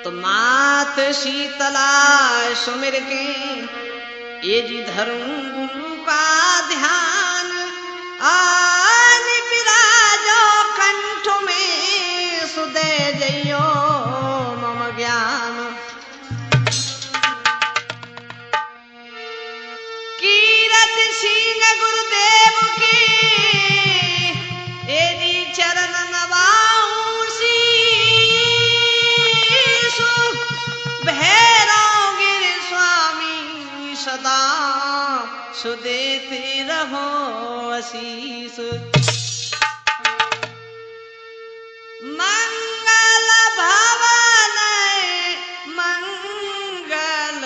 तो मात शीतला सुमिर के ये जी धरूं गुरु का ध्यान आन विराजो कंठ में सुदे जइयो मम ज्ञान कीरत सिंह गुरुदेव के ए जी चरण नवाऊं शीश भैरव गिर स्वामी सदा सुदेते रहो आशीष मंगल भवन मंगल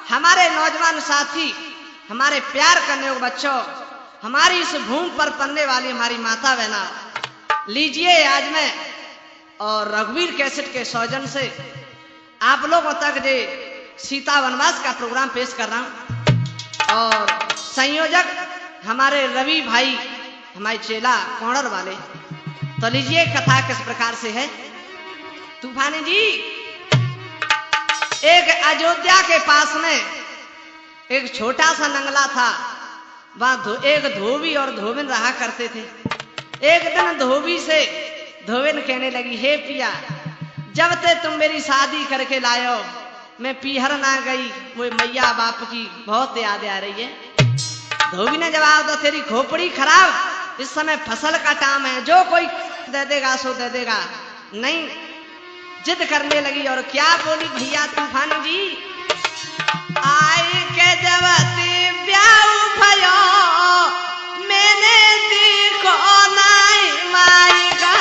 हमारे नौजवान साथी, हमारे प्यार करने वाले बच्चों, हमारी इस भूमि पर पलने वाली हमारी माता बहना, लीजिए आज मैं और रघुवीर कैसेट के सौजन से आप लोगों तक जे सीता वनवास का प्रोग्राम पेश कर रहा हूं। और संयोजक हमारे रवि भाई, हमारे चेला कोणर वाले। तो लीजिए कथा किस प्रकार से है। तूफानी जी, एक अयोध्या के पास में एक छोटा सा नंगला था। वहां एक धोबी और धोबिन रहा करते थे। एक दिन धोबी से धोबिन कहने लगी, हे पिया, जब ते तुम मेरी शादी करके लायो मैं पीहर ना गई, वो मैया बाप की बहुत याद आ रही है। धोबी ने जवाब दो, तेरी खोपड़ी खराब, इस समय फसल का टाइम है, जो कोई दे देगा सो दे देगा। नहीं, जिद करने लगी। और क्या बोली भैया तूफानी जी, आई के जवती ब्याह भयो मैंने देखो नाई माई का।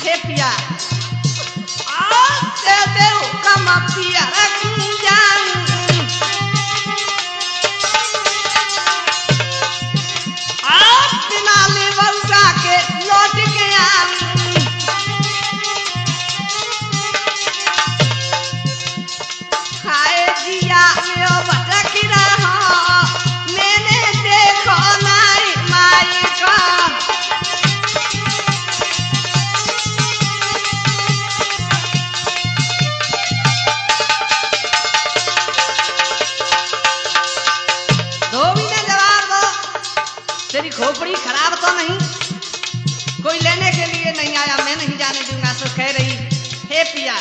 हे पिया आते देव कम पिया रंजान आप बिना ले बउका के लौट के आन खाए जिया में ओ भटक रहा मैंने देखो नाई माई का धोबी ने जवाब दो तेरी खोपड़ी खराब तो नहीं कोई लेने के लिए नहीं आया मैं नहीं जाने दूंगा सो कह रही हे पिया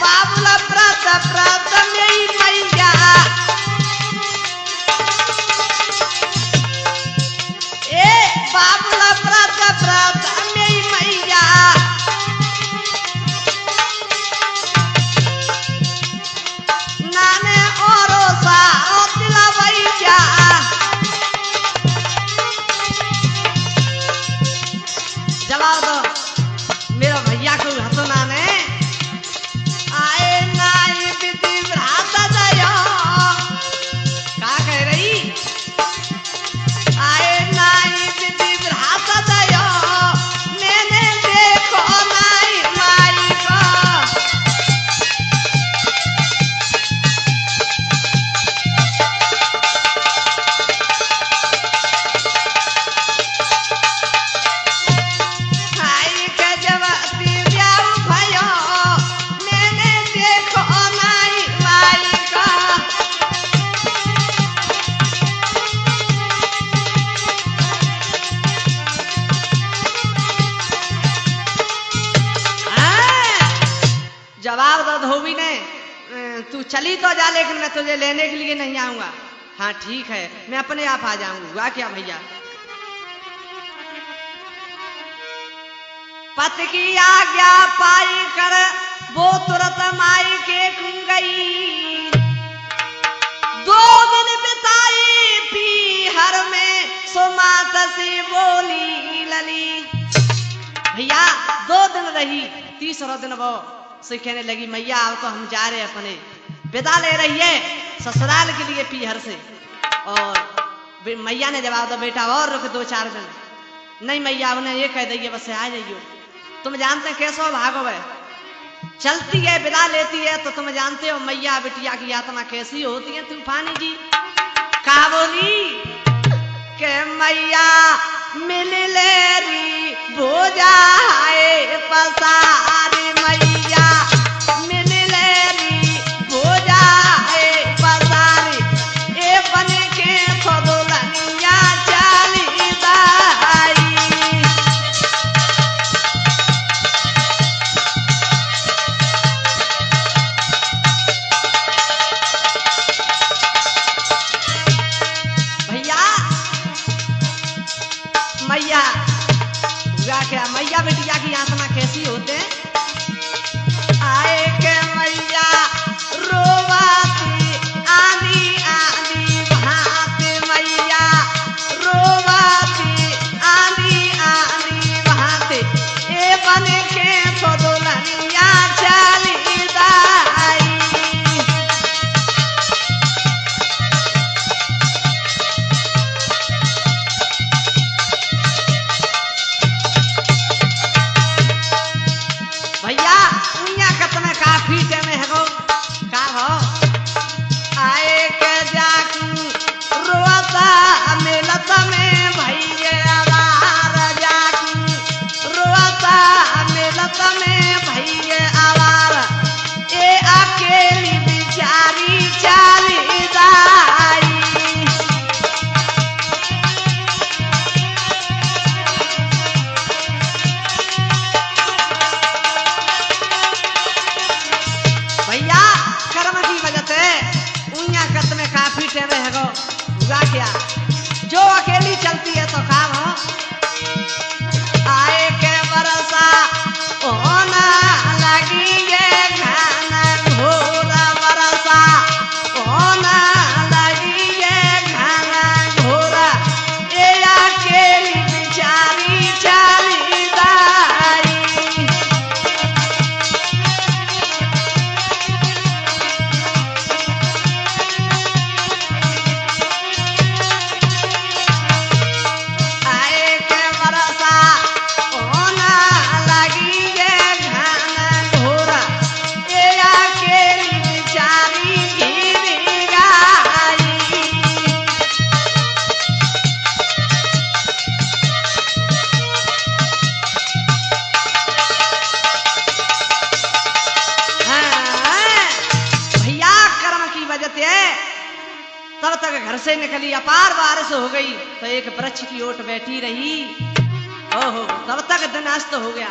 बाबुला प्रात प्रात मेरी मैया ए बाबुला प्रात प्रात मेरी मैया नाने औरो सा दिला भैया जवाब दो मेरा भैया को हंसो नाने आए नाई बिति भ्रात दया का कह रही आए नाई बिति भ्रात दया मैंने देखो नाई माई का आई के जवाती ब्याह भयो मैंने देखो नाई माई का जवाब दो धोबी ने तू चली तो जा लेकिन मैं तुझे लेने के लिए नहीं आऊंगा हाँ ठीक है मैं अपने आप आ जाऊंगा क्या भैया पति की आज्ञा पाई कर वो तुरंत माई के गई 2 दिन बिताई पीहर में सुमात से बोली लली भैया 2 दिन रही 3रा दिन वो से कहने लगी मैया अब तो हम जा रहे अपने विदा ले रही है ससुराल के लिए पीहर से और मैया ने जवाब दो बेटा और रुक 2-4 दिन नहीं मैया उन्हें ये कह दिए बस आ जाइयो तुम जानते हैं कैसो भागो है चलती है विदा लेती है तो तुम जानते हो मैया बिटिया की आत्मा कैसी होती है तूफानी जी कहा बोली के मैया मिल लेरी भोजाए पसारी मैया मिल लेरी भोजाए पसारी ए बन के फदुलनिया चाली दाई मैया क्या मैया बिटिया की आत्मा कैसी होते आए के मैया रोवाती आंधी आंधी बहाते मैया रोवाती आंधी आंधी बहाते ए बने के फदुलनिया चाली दाई घर से निकली, अपार बारिश हो गई तो एक वृक्ष की ओट बैठी रही। ओहो, तब तक दिन अस्त हो गया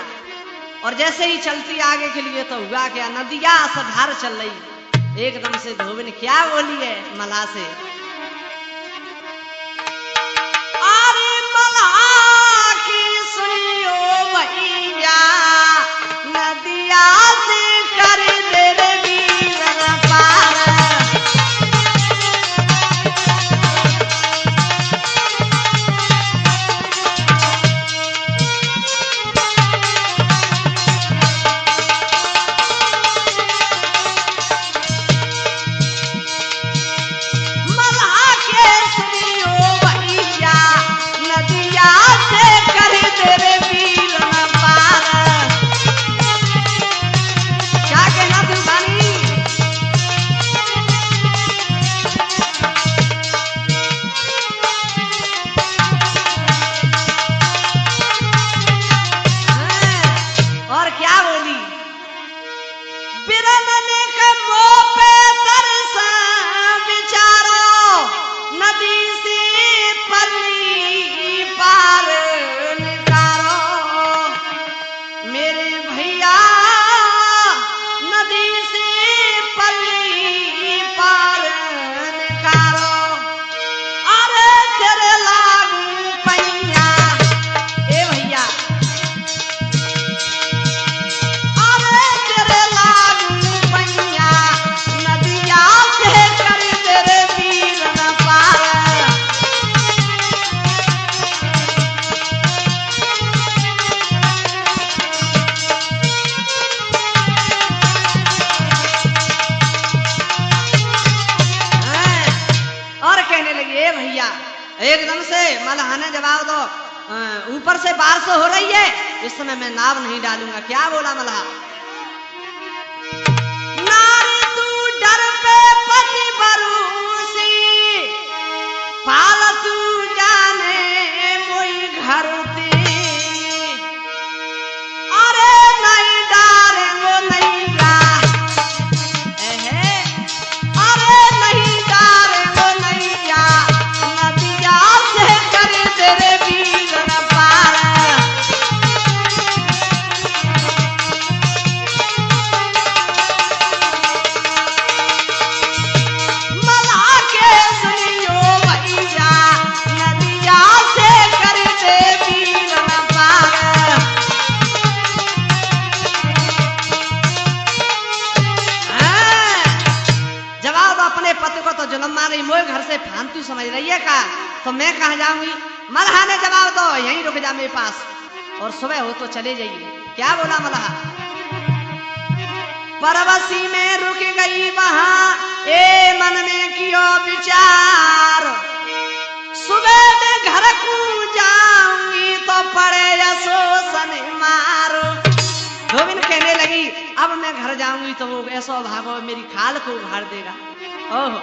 और जैसे ही चलती आगे के लिए तो हुआ क्या, नदिया सधार चल रही। एकदम से धोबिन क्या बोली है मल्लाह से, अरे मल्लाह की सुनियो भैया, नदिया से कर दे रे वीरन पार। एकदम से मल्लाह ने जवाब दो, ऊपर से बारिश हो रही है, इस समय मैं नाव नहीं डालूंगा। क्या बोला मल्लाह, नारी तू डर पे पति बरूसी, फालतू जाने मोई घर ती, अरे नहीं डारे वो नहीं गा, अरे नहीं डारे वो नहीं गा, तेरे वीरन पार। मल्लाह के सुनियो भैया, नदिया से कर दे वीरन पार। जवाब अपने पति को तो जन्म मान रही, मोए घर से फालतू समझ रही है का, तो मैं कहाँ जाऊंगी। मल्लाह ने जवाब दो, यहीं रुक जा मेरे पास और सुबह हो तो चले जाइए। क्या बोला मल्लाह, परवसी में रुक गई वहां, ए मन में कियो विचार, सुबह में घर को जाऊंगी तो पड़े शोषण मारो। धोबिन कहने लगी, अब मैं घर जाऊंगी तो वो ऐसा भागो मेरी खाल को उघाड़ देगा। ओहो,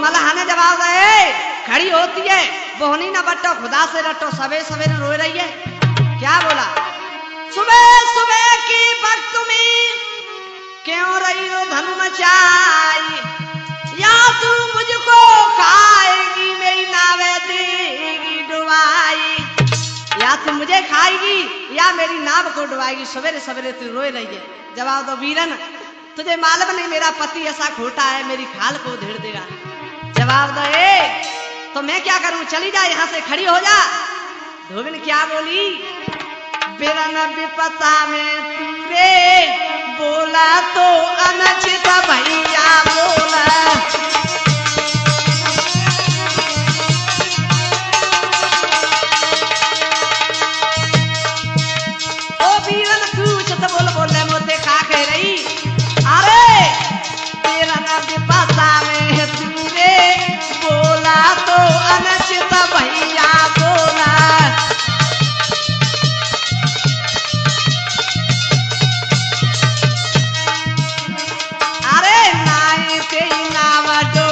मल्लाह ने जवाब दे, खड़ी होती है, बोहनी ना बट्टो, खुदा से रटो, सवेरे सवेरे रो रही है। क्या बोला, सुबह सुबह की वक्त में क्यों रही हो धन मचाई, या तू मुझको खाएगी मेरी नावे देगी डुबाई, या तू मुझे खाएगी या मेरी नाव को डुबाएगी, सवेरे सवेरे तू रो रही है। जवाब दो, वीरन तुझे मालूम नहीं मेरा पति ऐसा खोटा है, मेरी खाल को उधेड़ देगा। जवाब दे, तो मैं क्या करूं, चली जा यहाँ से, खड़ी हो जा। धोबिन क्या बोली, बिरन विपता में तीरे, बोला तो अनचित भैया बोला, ओ वीरन कुछ तो बोल बोले मोते का कह रही, अरे बिरन विपता में तीरे, बोला तो अनचित भैया बोला, अरे नाई से नाव डो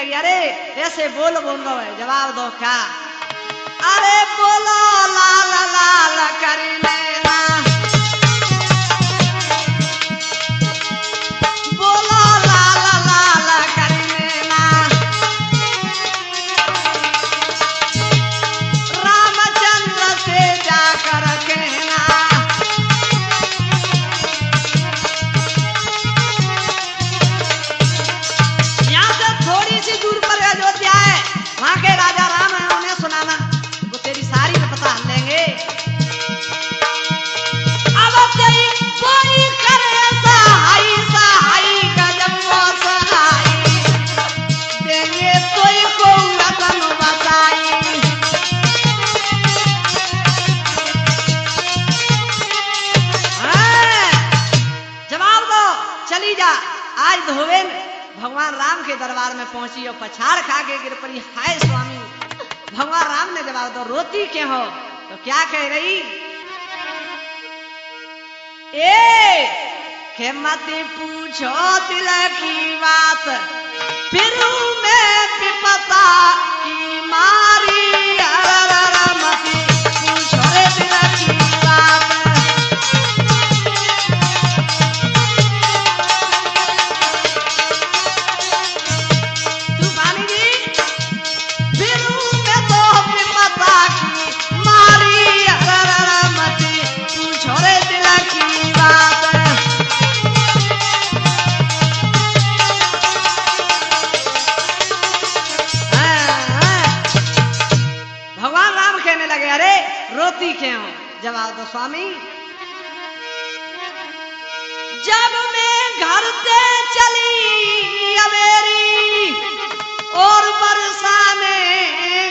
लगी, अरे ऐसे बोल रहा है, जवाब दो क्या? अरे बोलो लाल लाल करने ना, बोलो लाल लाल करने ना, रामचंद्र से जाकर कहना, यहाँ से थोड़ी सी दूर पर अयोध्या है, वहां के राजा राम है, उन्हें सुनाना, वो तेरी सारी में पता लेंगे। अब तेरी कोई करे सहाई सहाई का जब वो सहाई देंगे कोई को रतन बसाई। जवाब दो, चली जा। आज धोबेन भगवान राम के दरबार में पहुंची और पछाड़ खा के गिर पड़ी, हाय स्वामी। भगवान राम ने जवाब दो, रोती क्यों हो? तो क्या कह रही? ए के मत पूछो दिल की बात, फिर मैं विपता की मारी, मत पूछो रे दिल की बात। तूफानी जी, फिर मैं तो विपता की मारी, मत पूछो रे दिल की बात। भगवान राम कहने लगे, अरे रोती क्यों? जवाब दो स्वामी। जब मैं घर से चली अवेरी और बरसाने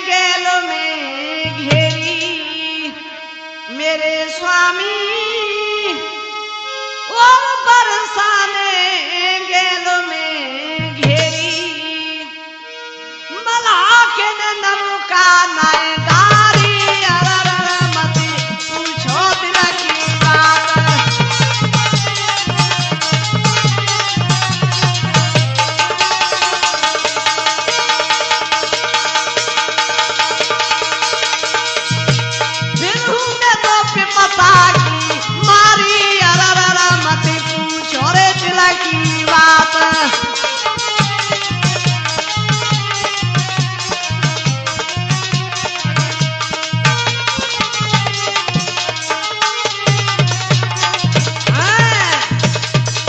गैल में घेरी, मेरे स्वामी और बरसाने गैल में घेरी, मल्हा के नौका नायदारी, मत पूछो दिल की बात। फिर मैं तो विपता की मारी, मत पूछो रे दिल की बात।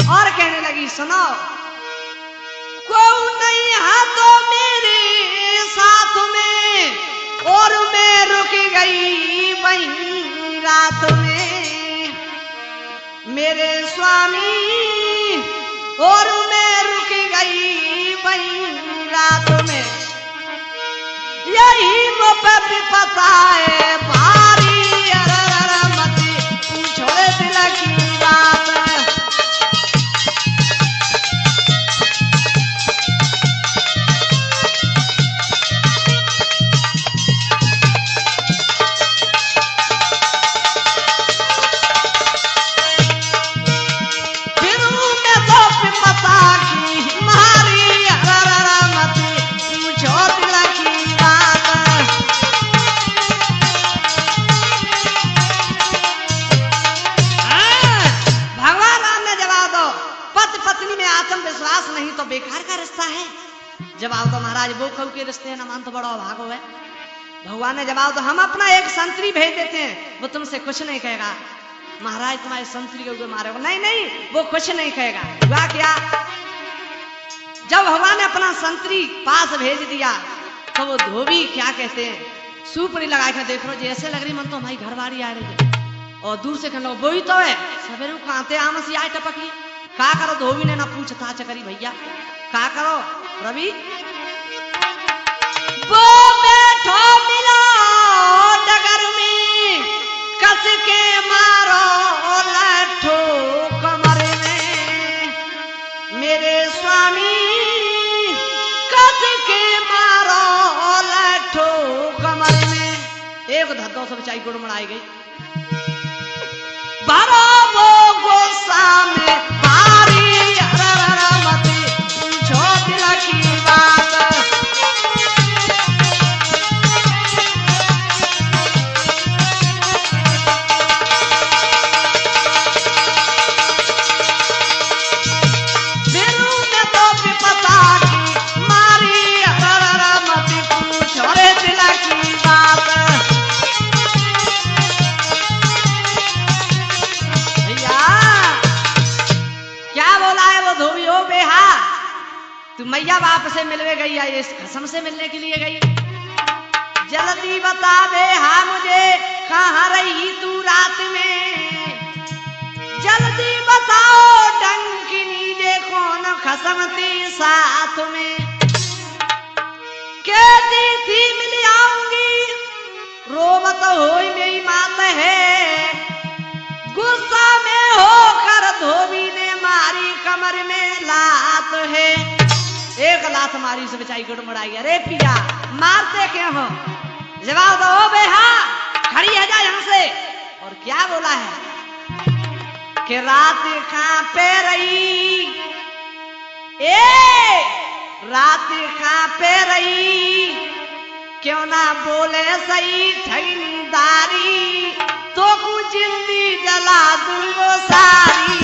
और कहने लगी, सुनो, कोई नहीं है तो मेरे साथ में, और मैं रुक गई वहीं रात में, मेरे स्वामी और मैं रुक गई वहीं रात में, यही मुझे विपता है भारी, मत पूछो रे दिल की बात। फिर मैं तो विपता की मारी, मत पूछो दिल की बात। भगवान राम ने जवाब दो, पति पत्नी में आत्मविश्वास नहीं तो बेकार का रिश्ता है। जवाब दो महाराज, वो कहू के रिश्ते न मान तो बड़ा भागो है। भगवान ने जवाब दो, हम अपना एक संतरी भेज देते हैं, वो तुमसे कुछ नहीं कहेगा। महाराज तुम्हारे संतरी के ऊपर मारेगा? नहीं नहीं, वो कुछ नहीं कहेगा। हुआ क्या? जब भगवान ने अपना संतरी पास भेज दिया तो वो धोबी क्या कहते हैं, सुपरी लगा के देख लो, जैसे लग रही मन तो हमारी घरवाली आ रही है, और दूर से कहना वो ही तो है, सवेरे खाते आम सी आए टपकी। का करो? धोबी ने ना पूछता चकरी भैया, का करो रवि? वो बैठो मिला डगर में, कस के मारो लट्ठो कमर में, मेरे स्वामी कस के मारो लट्ठो कमर में। एक धद्दों से बचाई गुड़ मनाई गई, भरो वो गुस्सा में भारी, मत पूछो दिल की बात। बाप से मिलवे गई या इस खसम से मिलने के लिए गई? जल्दी बता दे हाँ मुझे, कहाँ रही तू रात में? जल्दी बताओ डंकिनी जे कौन खसम थी साथ में? कहती थी मिल आऊंगी, रोबत होई मेरी मात है। गुस्सा में होकर धोबी ने मारी कमर में लात है। एक लात मारी से बेचारी गुड़मुड़ाई। अरे पिया मारते क्यों हो? जवाब दो बेहा, खड़ी है जा यहाँ से। और क्या बोला है कि रात कहाँ पे रही, रात कहाँ पे रही, क्यों ना बोले सही ठगनीदारी, तो कुछ जिंदगी जला दूंगो सारी।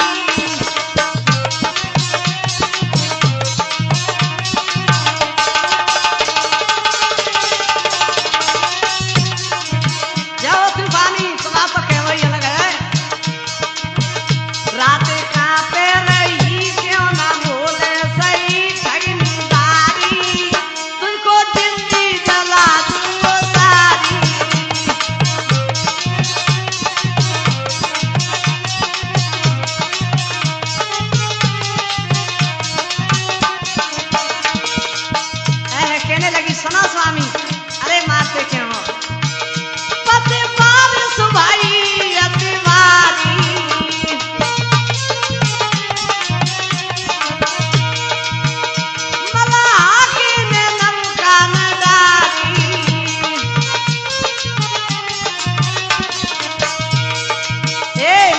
जाओ तूफानी तुम्हारा तो कहवा ही अलग है। रात कहाँ पे रही, क्यों ना बोले सही ठगनीदारी, तुझको जिंदगी जला दूंगो सारी। कहने लगी सुनो स्वामी, अरे मारते क्यों हो? पति बार सुभाई अतिवारी, मलाह के ने नमका न डारी।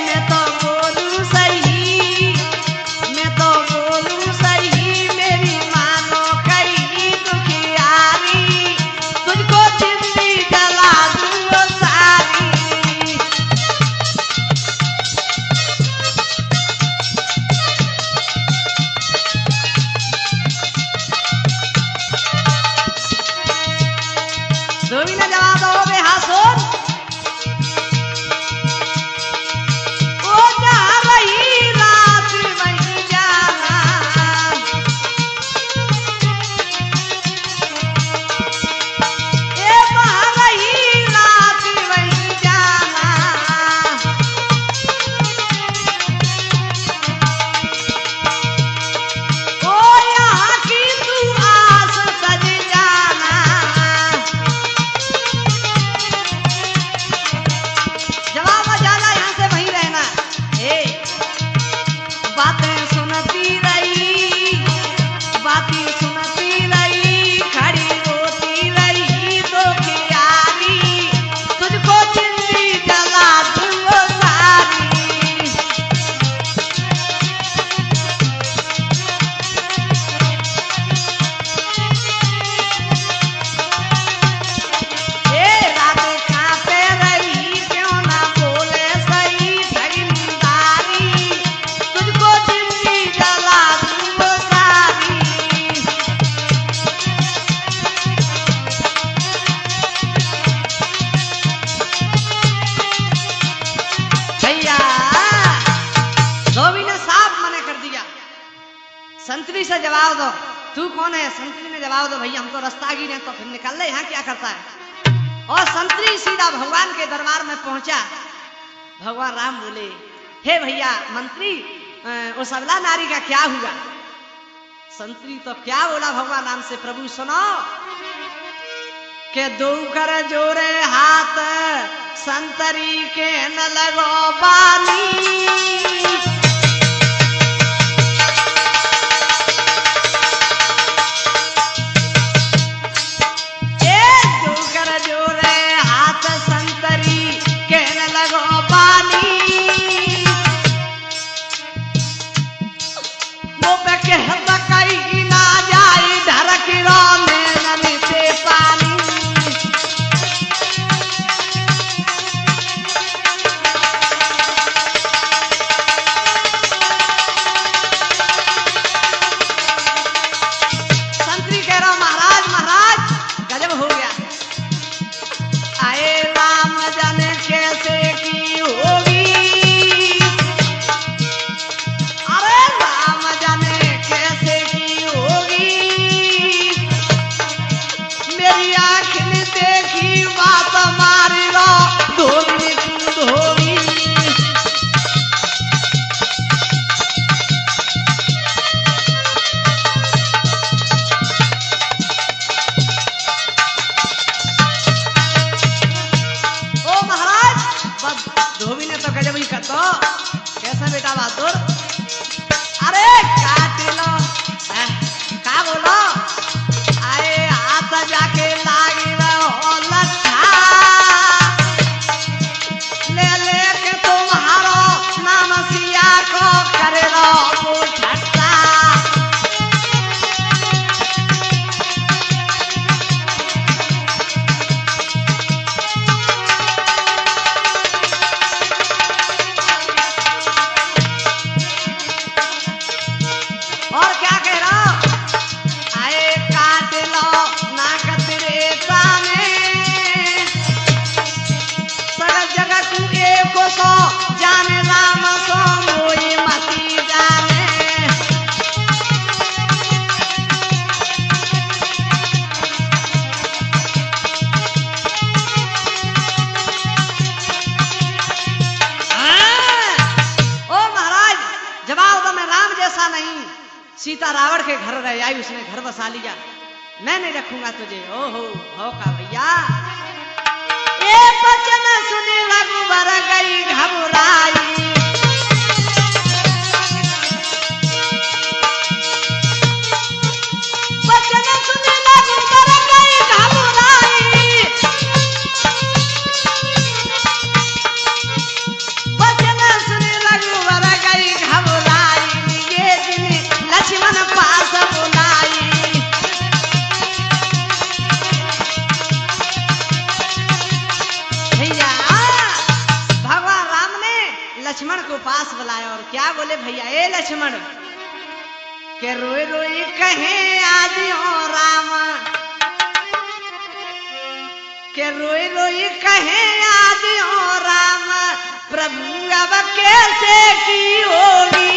मैं तो बोलूं सही, मैं तो बोलूं सही, मेरी मानो कहीं दुखियारी, तुझको जिंदगी जला दूंगो सारी। धोबी ने जवाब दो बेहा सुन, ओ जहाँ रही रात वहीं जाना, वहाँ रही रात वहीं जाना। ओ यहाँ की तू आस सज जाना, जवाब जाला यहाँ से वहीं रहना। बातें सुनती रही, बातें सुनती रही, खड़ी रोती रही तो कियारी, तुझको जिंदगी जला दूंगो सारी। रात कहाँ पे रही, क्यों ना बोले सही ठगनीदारी, तुझको जिंदगी जला दूंगो सारी। भैया धोबी ने साफ मना कर दिया। संतरी से जवाब दो, तू कौन है? संतरी ने जवाब दो, भैया हम तो रास्तागीर हैं, तो फिर निकल ले, यहाँ क्या करता है? और संतरी सीधा भगवान के दरबार में पहुंचा। भगवान राम बोले, हे भैया मंत्री, उस अबला नारी का क्या हुआ? संतरी तो क्या बोला भगवान राम से, प्रभु सुनो के दो कर जोरे हाथ, संतरी के न लगो बानी। संतरी के न लगो पानी, वो पे कहत कहीं ना जाई, ढरक रो में न नीचे पानी। बात मारी रो धोबी तू धोबी। ओ महाराज धोबी ने तो गजब ही करतो। कैसा बेटा बहादुर? अरे काट लो का बोलो आए हाथ जाके लागी रहो लच्छा ले लेके तुम्हारो नाम सिया को करे रो ठट्टा। और क्या कह रहा आए काट लो नाक तेरे सामने सगल जगह तू एक सो जाने राम सो मोई मती जाने। ओ महाराज जवाब दो मैं राम जैसा नहीं। सीता रावण के घर रह आई उसने घर बसा लिया। मैं नहीं रखूंगा तुझे। ओहो हो का भैया ये बचन सुने रघुबर गई घबराई। बचन सुने रघुबर गई घबराई। बचन सुने रघुबर गई घबराई। ये दिन लक्ष्मण पास बुलाई। भैया भगवान राम ने लक्ष्मण को पास बुलाया और क्या बोले भैया ए लक्ष्मण के रोई रोई कहे आदि हो राम के रोई रोई कहे आदि हो राम प्रभु अब कैसे की होगी।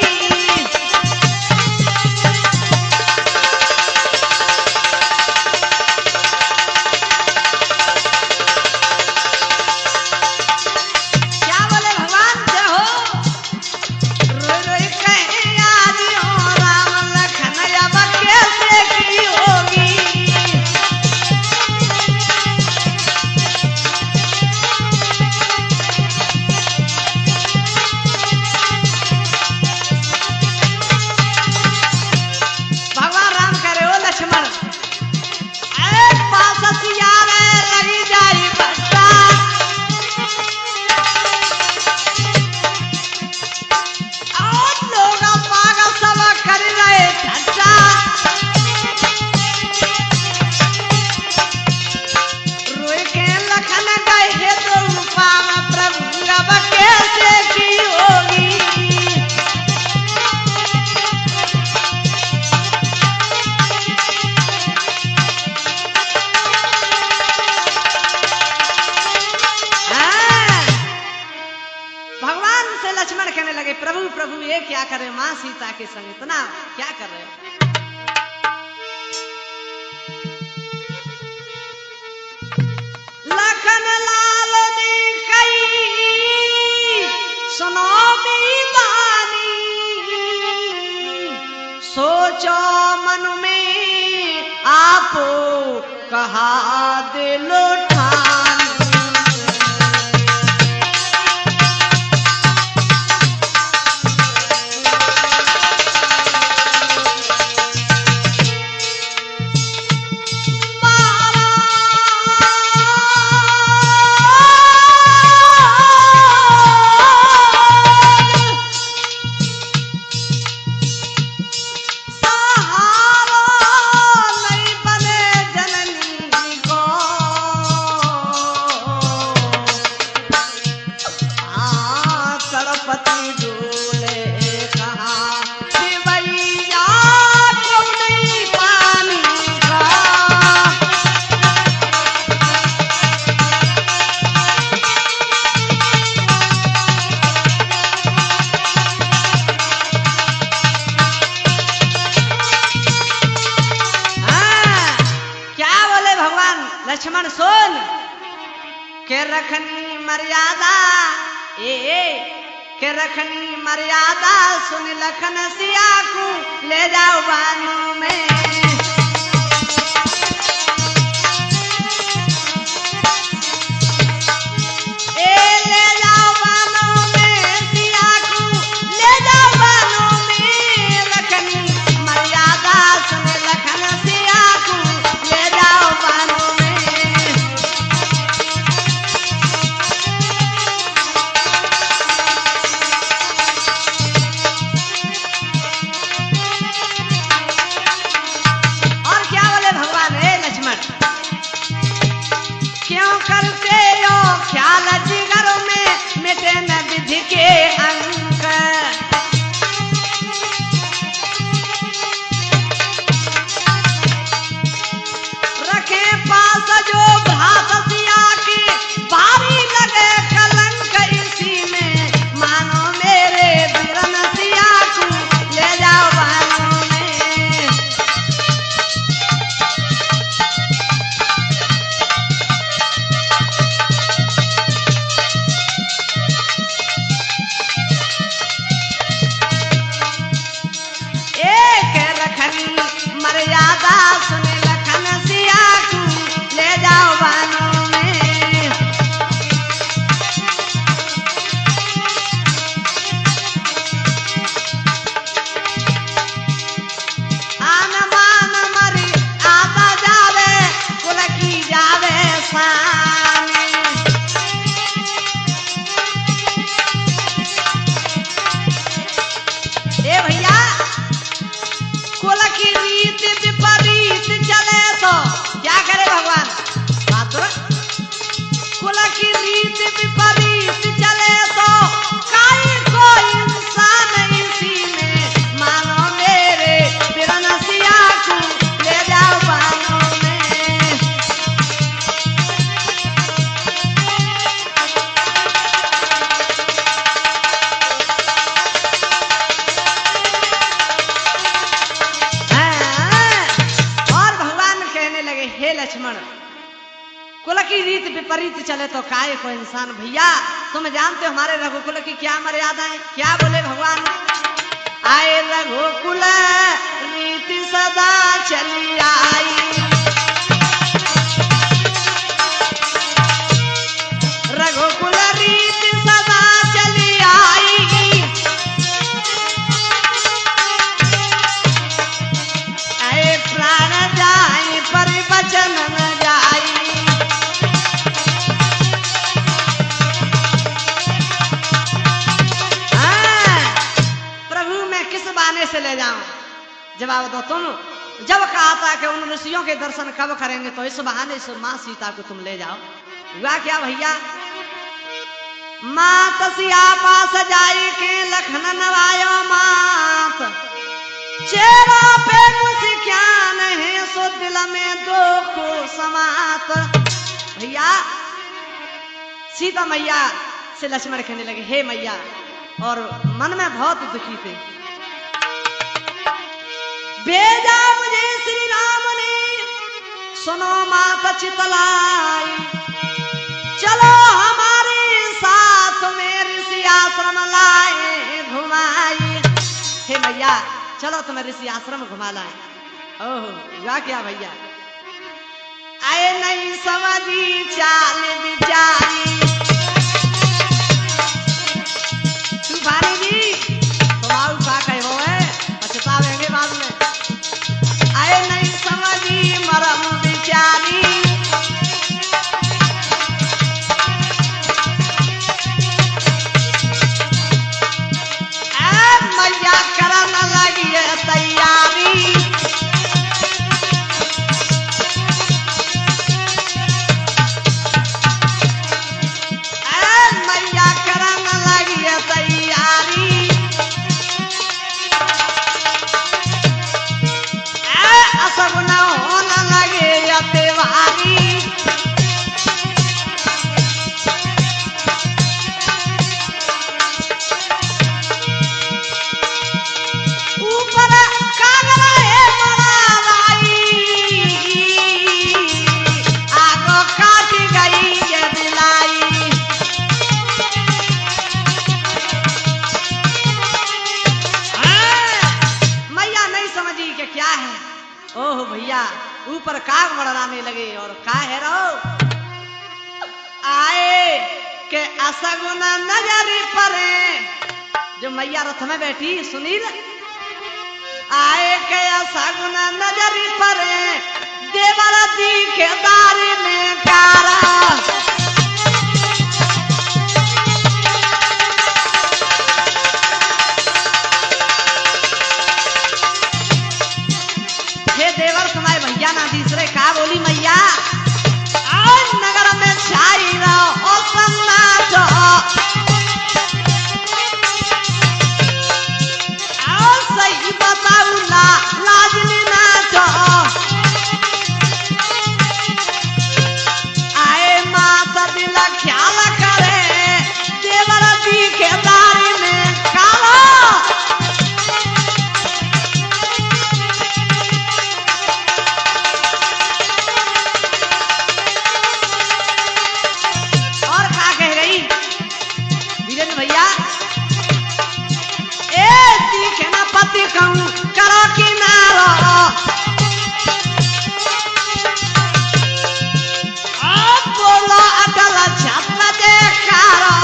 लक्ष्मण कहने लगे प्रभु प्रभु ये क्या कर रहे माँ सीता के संग इतना क्या कर रहे हो। लखन लाल ने कही सुनो दीवानी सोचो मन में आपो कहा दिल ठान। लक्ष्मण सुन के रखनी मर्यादा के रखनी मर्यादा सुन लखन सिया को ले जाओ बानों में ले जाओ बानों में सिया को ले जाओ बानों में रखनी मर्यादा सुन लखन सिया को ले जाओ बानों में ख्याल जिगर में मिटे न विधि के अंक रखे पास जो भात सिया के भारी लगे कलंक इसी में मानो मेरे बिरन सिया को ले जाओ बानों में मर्यादा सुन लखन सिया को ले जाओ बानों में आन मान मरी आता जावे कुल की जावे सानी ए भैया कुल की रीत विपरीत चले तो क्या करे भगवान बात कुल की रीत विपरीत चले तो काई कोई इंसान इसी में मानो मेरे बिरन सिया को ले जाओ बानों में हे लक्ष्मण कुल की रीत विपरीत चले तो काय को इंसान भैया तुम जानते हो हमारे रघुकुल की क्या मर्यादा है क्या बोले भगवान आए रघुकुल रीति सदा चली आई रघुकुल रीति सदा चली आई आए प्राण जाए पर वचन न जाई प्रभु मैं किस बहाने से ले जाऊं जवाब दो तुम जब कहा था कि उन ऋषियों के दर्शन कब करेंगे तो इस बहाने से माँ सीता को तुम ले जाओ हुआ क्या भैया मात सिया पास जाई के लखन नवायो मात चेहरा पे मुस्कान है सो दिल में दुख समात भैया सीता मैया से लक्ष्मण कहने लगे हे मैया और मन में बहुत दुखी थे भेजा मुझे श्री राम ने सुनो मात चितलाई चलो हमारे साथ में ऋषि आश्रम लाए घुमाई हे मैया चलो तुम्हें ऋषि आश्रम घुमा लाए ओह हुआ क्या भैया आए नहीं समझी चाल विचारी तूफानी जी तुम्हारा उठा कहे वो है पछतावेंगे बाद में आए नहीं समझी मरम विचारी मैया करन लगी तैयारी सगुन नजरी परे। जो मैया रथ में बैठी सुनील आए के सगुन नजरी परे देवर दिखेदारी में कारा। हे देवर तुम्हारे भैया ना तीसरे का बोली मैया आज नगर में छाई रहो और सन्नाटो। आज सही बताऊ लाजली नाटो। आए माता दिल ख्याल करे देवर दिखेदारी में काला। भैया ए दिखे ना पति कहूं करो किनारो। अब बोलो अटल छत्र देखारो।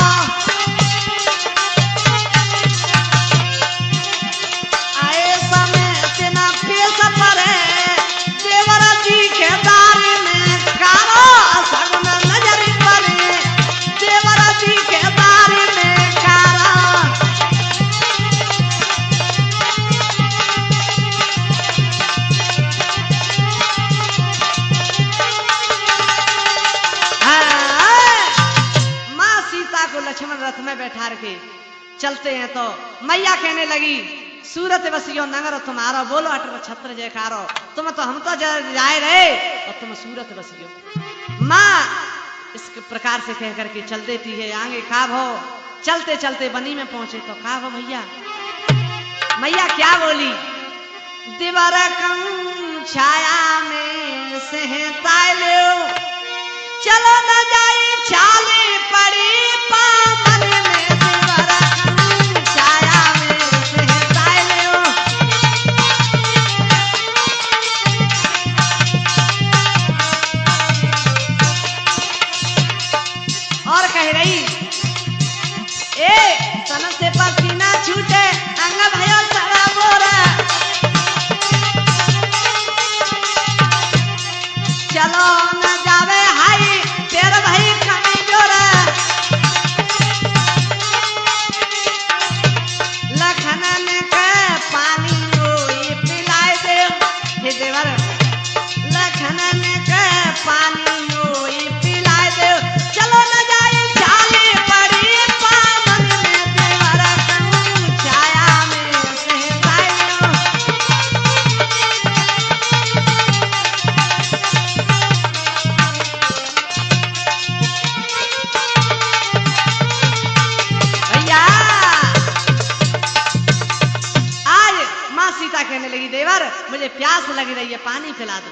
आए समय से ना पेश परे देवर दिखेदारी में कारो। सगुन नजरी परे देवर दिखेदारी में लक्ष्मण रथ में बैठा के चलते हैं तो मैया कहने लगी सूरत बसियो नगर तुम्हारा बोलो अटर छत्र जयकारो। तुम तो हम तो जाए रहे और तुम सूरत बसियो। माँ इस प्रकार से कह करके चल देती है आगे। का भो चलते चलते बनी में पहुंचे तो का भो भैया मैया क्या बोली दिवर छाया में सहता लो चलो न जाई छाले पड़ी पामन में दिवर छाया में सहता लो। और कह रही ए तन से पसीना छूटे अंग भयो सारा बोरा। चलो न जावे हाई तेरा भाई कमी जोरा। लखनन के पानी रोई पिलाए दे हे देवर। लखनन के पानी रोई पिलाए दे चलो न जाए छाले पड़ी पावन में देवर छाया में सहता लो। सीता कहने लगी देवर मुझे प्यास लग रही है पानी पिला दो।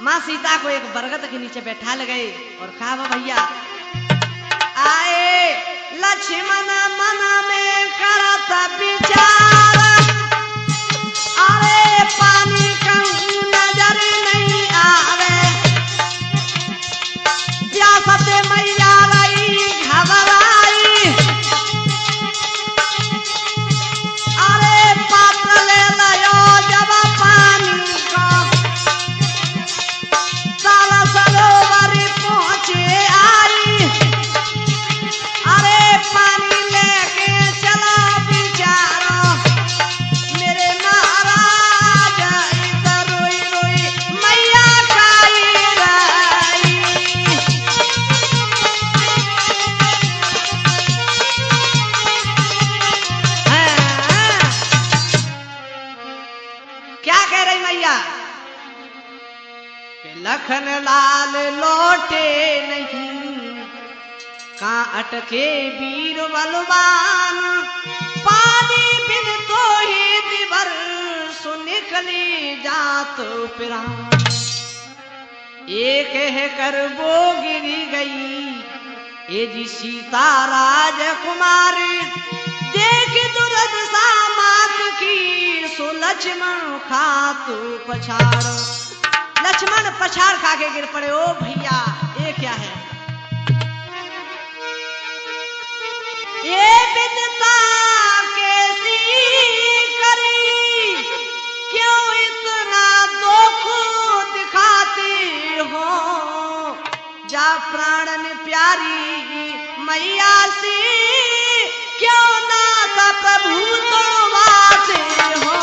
माँ सीता को एक बरगद के नीचे बैठा ले गए और कहा वो भैया आए लक्ष्मण मन में करता विचार। अरे पानी कहूं नजर नहीं आवे प्यास से मैया रही घबराई। अरे पात्र ले लो जब पानी को साला सरोवर पहुंचे आई। अरे पानी लेके चला बिचारो मेरे महाराज इधर रोई रोई मैया काई रही। क्या कह रही मैया कि लखन लाल लौटे नहीं कहाँ अटके वीर बलवान। पानी बिन तो ही दिवर सो निकली जात प्राण। एक है कर वो गिरी गई ये जी सीता राजकुमारी। देख दुर्दशा मात की सो लक्ष्मण खातू पछाड़। लक्ष्मण पछाड़ खा के गिर पड़े। ओ भैया ये क्या है जा प्राणन प्यारी मैया सी क्यों ना था प्रभु तो वासे हो।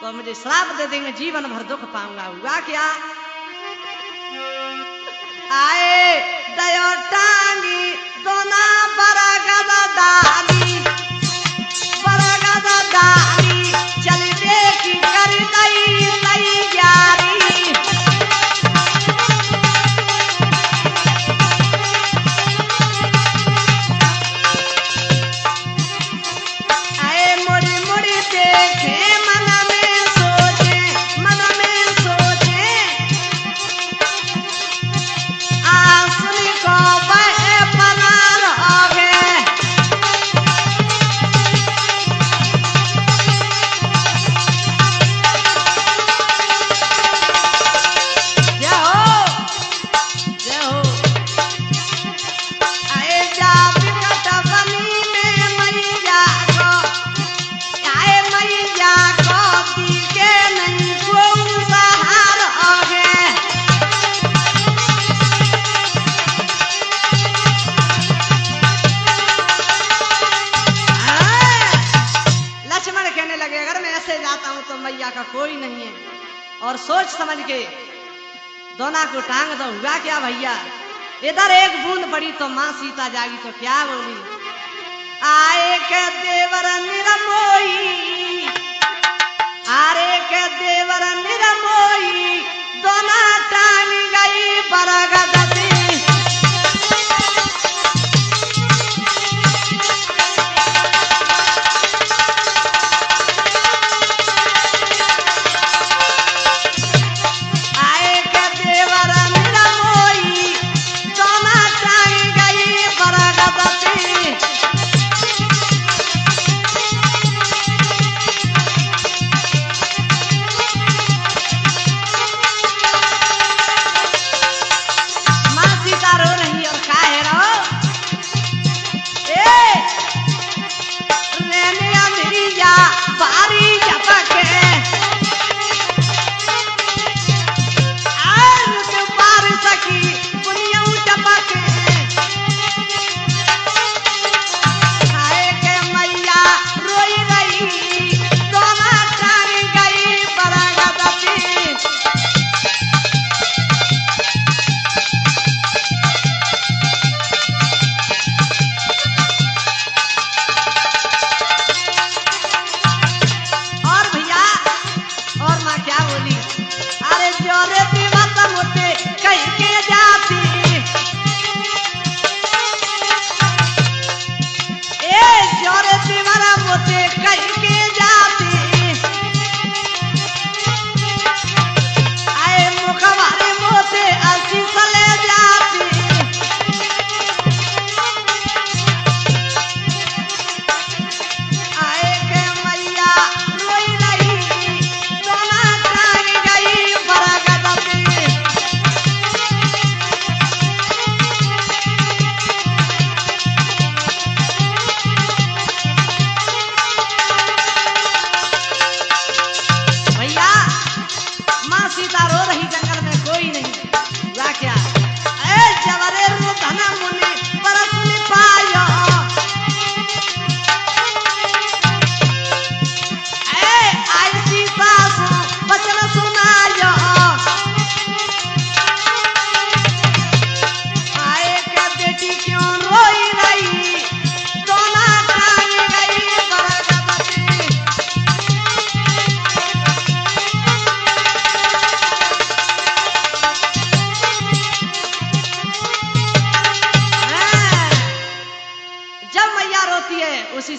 मुझे श्राप दे देंगे, जीवन भर दुख पाऊंगा। हुआ क्या? आए दयो टांगी दोना बरगद डाली, बरगद डाली चल देखी कर दई तैयारी। आए मुड़ी मुड़ी देखे मन में सोचे, मन में सोचे आसुनी को बे पनार हो गए। जय हो, जय हो। आए जा विकट बनी में मैया को, आए मैया को दिखे नहीं कोई सहार हो गए। लक्ष्मण कहने लगे अगर मैं ऐसे जाता हूं तो मैया का कोई नहीं है, और सोच समझ के दोना को टांग दो। हुआ क्या भैया? इधर एक बूंद पड़ी तो मां सीता जागी तो क्या बोली? आए के देवर निरमोई, आरे के देवर निरमोई दोना टांग गई बरगद दी। आए के देवर निरमोई दोना टांग गई बरगद दी।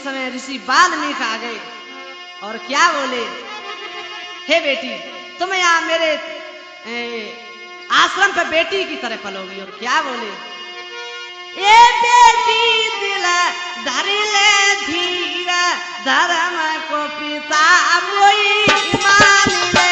समय ऋषि वाल्मीकि आ गए और क्या बोले, हे बेटी तुम यहाँ मेरे आश्रम पे बेटी की तरह पलोगी। और क्या बोले, ये बेटी दिल धर ले धीर धर्म को पिता मोई मान ले।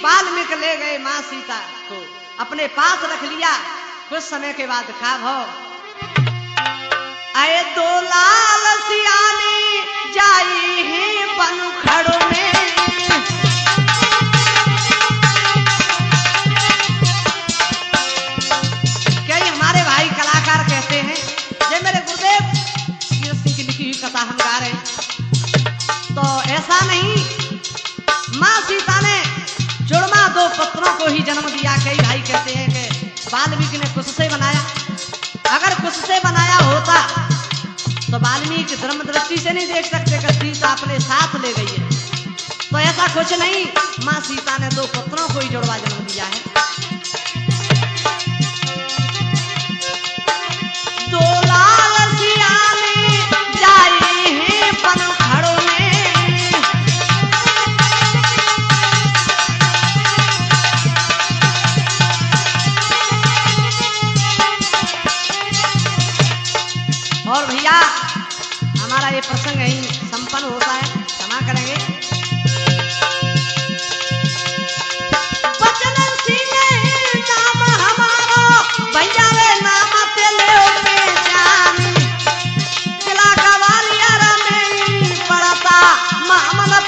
वाल्मीकि ले गए मां सीता को अपने पास रख लिया। कुछ समय के बाद का भाव, आए दो लाल सियानी जाई ही बन खड़ो में। कई हमारे भाई कलाकार कहते हैं, ये मेरे गुरुदेव सिंह की लिखी हुई कथा हम गा रहे हैं, तो ऐसा नहीं, मां सीता ने जुड़वा दो पुत्रों को ही जन्म दिया। कई भाई कहते हैं कि वाल्मीकि ने कुछ से बनाया, अगर कुछ से बनाया होता तो वाल्मीकि धर्म दृष्टि से नहीं देख सकते कि सीता अपने साथ ले गई है, तो ऐसा कुछ नहीं, मां सीता ने दो पुत्रों को ही जुड़वा जन्म दिया है। दो लाल सियानी जाई ही बन खड़ो में। और भैया हमारा ये प्रसंग यही संपन्न होता है, क्षमा करेंगे। बचन सिंह नाम हमारो भैया रे नाम ते ले पहचानी, किला कवालिया में पड़ता मामला